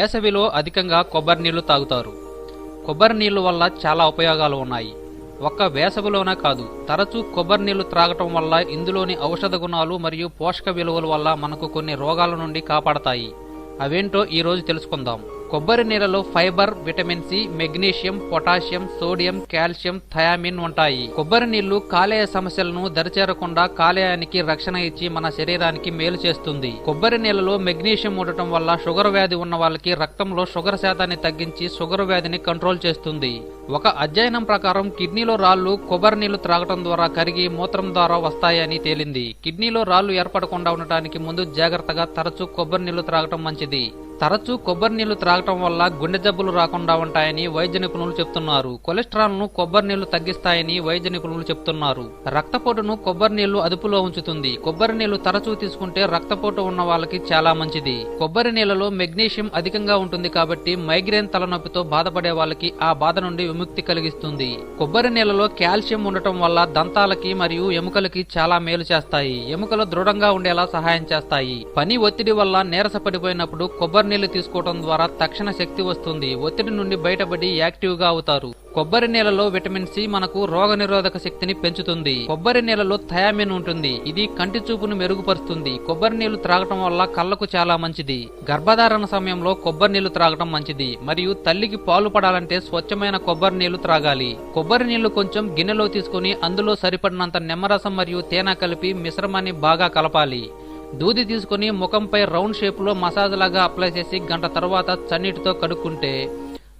వేసవిలో అధికంగా కొబ్బరి నీళ్లు తాగుతారు. కొబ్బరి నీళ్లు వల్ల చాలా ఉపయోగాలు ఉన్నాయి. ఒక్క వేసవిలోనే కాదు, తరచూ కొబ్బరి నీళ్లు త్రాగటం వల్ల ఇందులోని ఔషధ గుణాలు మరియు పోషక విలువల వల్ల మనకు కొన్ని రోగాల నుండి కాపాడతాయి. అవేంటో ఈ రోజు తెలుసుకుందాం. కొబ్బరి నీళ్లలో fibre, vitamin C, magnesium, potassium, sodium, calcium, thiamine ఉంటాయి. కొబ్బరి నీళ్లు కాలేయ సమస్యలను దరిచేరకుండా కాలేయానికి రక్షణ ఇచ్చి మన శరీరానికి మేలు చేస్తుంది. కొబ్బరి నీళ్లలో మెగ్నీషియం ఉండటం వల్ల షుగర్ వ్యాధి ఉన్న వాళ్ళకి రక్తంలో షుగర్ శాతాన్ని తగ్గించి షుగర్ వ్యాధిని కంట్రోల్ చేస్తుంది. ఒక అధ్యయనం ప్రకారం కిడ్నీలో రాళ్లు కొబ్బరి నీళ్లు త్రాగటం ద్వారా కరిగి మూత్రం ద్వారా వస్తాయని తేలింది. కిడ్నీలో రాళ్లు ఏర్పడకుండా ఉండటానికి ముందు జాగ్రత్తగా తరచూ కొబ్బరి నీళ్లు త్రాగటం మంచిది. తరచూ కొబ్బరి నీళ్లు త్రాగటం వల్ల గుండె జబ్బులు రాకుండా ఉంటాయని వైద్య నిపుణులు చెప్తున్నారు. కొలెస్ట్రాల్ ను కొబ్బరి నీళ్లు తగ్గిస్తాయని వైద్య నిపుణులు చెప్తున్నారు. రక్తపోటును కొబ్బరి నీళ్లు అదుపులో ఉంచుతుంది. కొబ్బరి నీళ్లు తరచూ తీసుకుంటే రక్తపోటు ఉన్న వాళ్ళకి చాలా మంచిది. కొబ్బరి నీళ్లలో మెగ్నీషియం అధికంగా ఉంటుంది కాబట్టి మైగ్రేన్ తలనొప్పితో బాధపడే వాళ్ళకి ఆ బాధ నుండి విముక్తి కలిగిస్తుంది. కొబ్బరి నీళ్లలో కాల్షియం ఉండటం వల్ల దంతాలకి మరియు ఎముకలకి చాలా మేలు చేస్తాయి. ఎముకలు దృఢంగా ఉండేలా సహాయం చేస్తాయి. పని ఒత్తిడి వల్ల నీరస పడిపోయినప్పుడు కొబ్బరి నీళ్లు తీసుకోవడం ద్వారా తక్షణ శక్తి వస్తుంది. ఒత్తిడి నుండి బయటపడి యాక్టివ్ గా అవుతారు. కొబ్బరి నీళ్లలో విటమిన్ సి మనకు రోగనిరోధక శక్తిని పెంచుతుంది. కొబ్బరి నీళ్లలో థయామిన్ ఉంటుంది. ఇది కంటి చూపును మెరుగుపరుస్తుంది. కొబ్బరి నీళ్లు త్రాగటం వల్ల కళ్లకు చాలా మంచిది. గర్భధారణ సమయంలో కొబ్బరి నీళ్లు త్రాగటం మంచిది. మరియు తల్లికి పాలు పడాలంటే స్వచ్ఛమైన కొబ్బరి నీళ్లు త్రాగాలి. కొబ్బరి నీళ్లు కొంచెం గిన్నెలో తీసుకుని అందులో సరిపడినంత నిమ్మరసం మరియు తేనె కలిపి మిశ్రమాన్ని బాగా కలపాలి. దూది తీసుకుని ముఖంపై రౌండ్ షేప్ లో మసాజ్ లాగా అప్లై చేసి గంట తర్వాత చన్నీటితో కడుక్కుంటే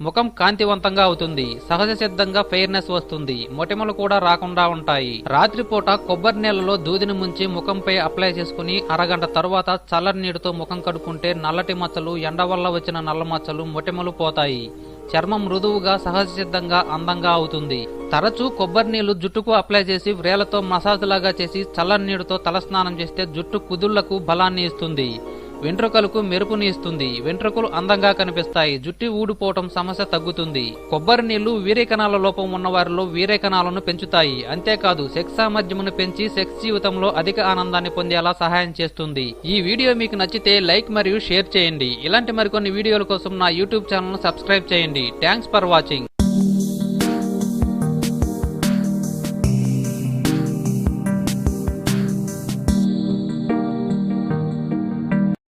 ముఖం కాంతివంతంగా అవుతుంది. సహజ సిద్ధంగా ఫెయిర్నెస్ వస్తుంది. మొటిమలు కూడా రాకుండా ఉంటాయి. రాత్రిపూట కొబ్బరి నీళ్లలో దూదిని ముంచి ముఖంపై అప్లై చేసుకుని అరగంట తర్వాత చల్లని నీటితో ముఖం కడుక్కుంటే నల్లటి మచ్చలు, ఎండ వల్ల వచ్చిన నల్ల మచ్చలు, మొటిమలు పోతాయి. చర్మం మృదువుగా సహజ సిద్ధంగా అందంగా అవుతుంది. తరచూ కొబ్బరి నీళ్లు జుట్టుకు అప్లై చేసి వ్రేలతో మసాజ్ లాగా చేసి చల్లని నీటితో తలస్నానం చేస్తే జుట్టు కుదుళ్లకు బలాన్ని ఇస్తుంది. వెంట్రుకలకు మెరుపుని ఇస్తుంది. వెంట్రుకలు అందంగా కనిపిస్తాయి. జుట్టు ఊడిపోవటం సమస్య తగ్గుతుంది. కొబ్బరి నీళ్లు వీర్యకణాల లోపం ఉన్న వారిలో వీర్యకణాలను పెంచుతాయి. అంతేకాదు సెక్స్ సామర్థ్యమును పెంచి సెక్స్ జీవితంలో అధిక ఆనందాన్ని పొందేలా సహాయం చేస్తుంది. ఈ వీడియో మీకు నచ్చితే లైక్ మరియు షేర్ చేయండి. ఇలాంటి మరికొన్ని వీడియోల కోసం నా యూట్యూబ్ ఛానల్ ను సబ్స్క్రైబ్ చేయండి. Thanks for watching.